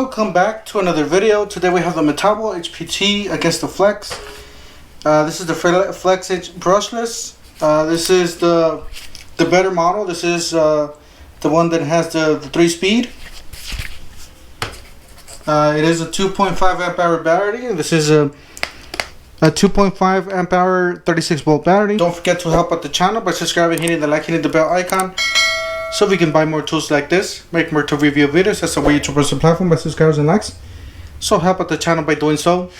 Welcome back to another video. Today we have the Metabo HPT against the Flex. This is the Flex brushless. This is the better model. This is the one that has the 3-speed. It is a 2.5 amp hour battery. This is a 2.5 amp hour 36 volt battery. Don't forget to help out the channel by subscribing, hitting the like, hitting the bell icon, so we can buy more tools like this, make more tool review videos. That's the way YouTubers and platform by subscribers and likes. So help out the channel by doing so.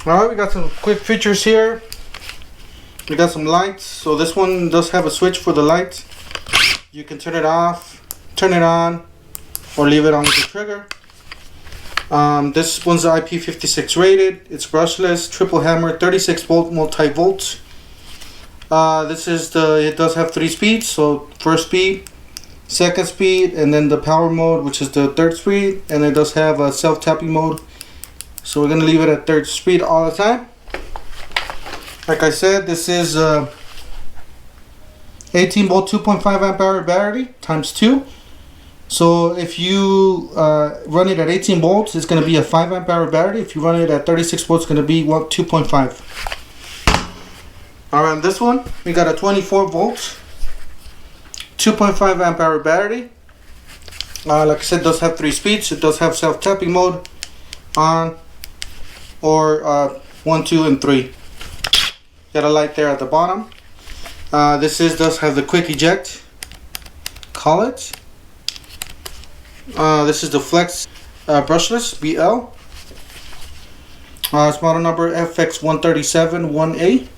Alright, we got some quick features here. We got some lights. So this one does have a switch for the lights. You can turn it off, turn it on, or leave it on with the trigger. This one's IP56 rated. It's brushless, triple hammer, 36 volt multi-volt. It does have 3 speeds. So first speed, second speed, and then the power mode, which is the third speed, and it does have a self-tapping mode. So we're gonna leave it at third speed all the time. Like I said, this is 18 volt 2.5 amp hour battery times 2. So if you run it at 18 volts, it's gonna be a 5 amp hour battery. If you run it at 36 volts, it's gonna be 2.5. Alright, this one we got a 24 volts 2.5 amp hour battery. Like I said, it does have 3 speeds. It does have self-tapping mode, on, or 1, 2, and 3. Got a light there at the bottom. This does have the quick eject. Call it. This is the Flex brushless BL. It's model number FX1371A.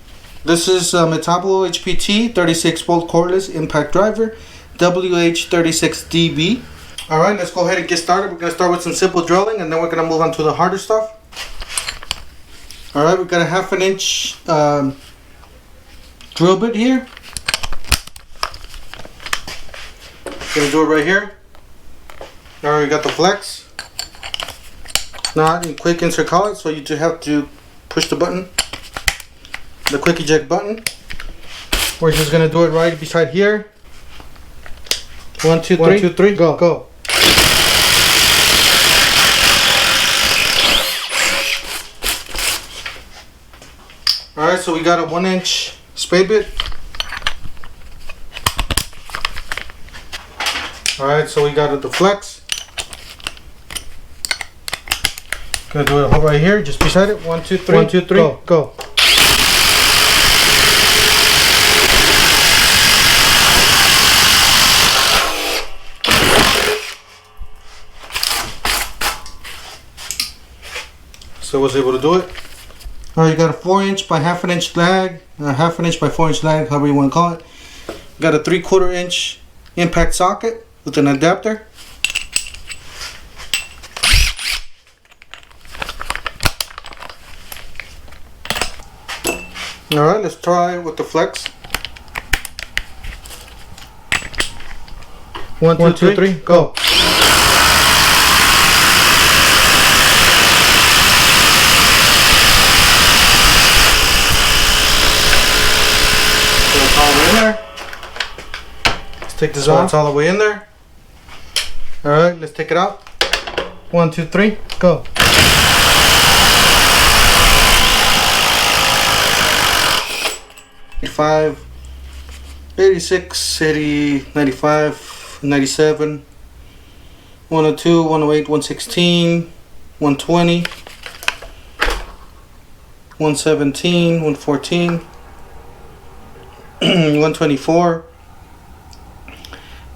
This is Metabo HPT 36 volt cordless impact driver WH36DB. Alright, let's go ahead and get started. We're going to start with some simple drilling, and then we're going to move on to the harder stuff. Alright, we've got a 1/2 inch drill bit here. Going to do it right here. Alright, we got the Flex. Not in quick insert collet, so you just have to push the button. The quick eject button. We're just gonna do it right beside here. 1, 2, 3. 1, 2, 3. Go. Go. Alright, so we got a 1 inch spade bit. Alright, so we got the Flex. Gonna do it right here, just beside it. 1, 2, 3. 1, 2, 3. Go. Go. So I was able to do it. Alright, you got a 4 inch by 1/2 inch lag, 1/2 inch by 4 inch lag, however you want to call it. You got a 3/4 inch impact socket with an adapter. Alright, let's try with the Flex. 1, 2, 3, go. All the way in there. Let's take this off. It's all the way in there. Alright, let's take it out. 1, 2, 3, go. '85, '86, '80, '95, '97, 102, 108, 116, 120, 117, 114. 124,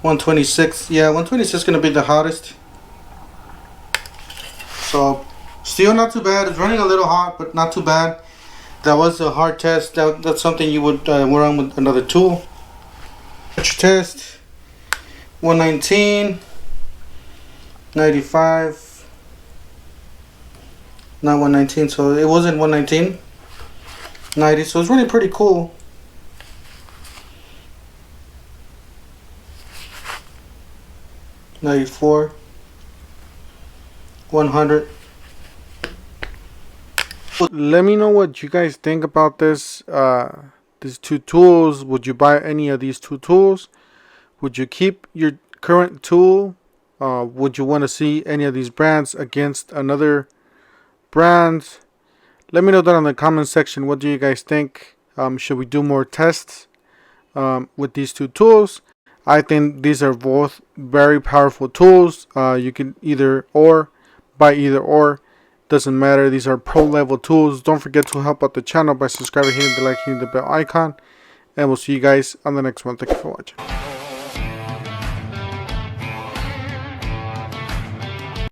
126. Yeah, 126 is gonna be the hottest. So still not too bad. It's running a little hot, but not too bad. That was a hard test. That's something you would run with another tool. Test 119, 95, not 119. So it wasn't 119, 90. So it's running pretty cool. 94, 100. Let me know what you guys think about this. These two tools. Would you buy any of these two tools? Would you keep your current tool Would you want to see any of these brands against another brand? Let me know that in the comment section. What do you guys think? Should we do more tests with these two tools? I think these are both very powerful tools. You can either or, buy either or. Doesn't matter. These are pro level tools. Don't forget to help out the channel by subscribing, hitting the like, hitting the bell icon. And we'll see you guys on the next one. Thank you for watching.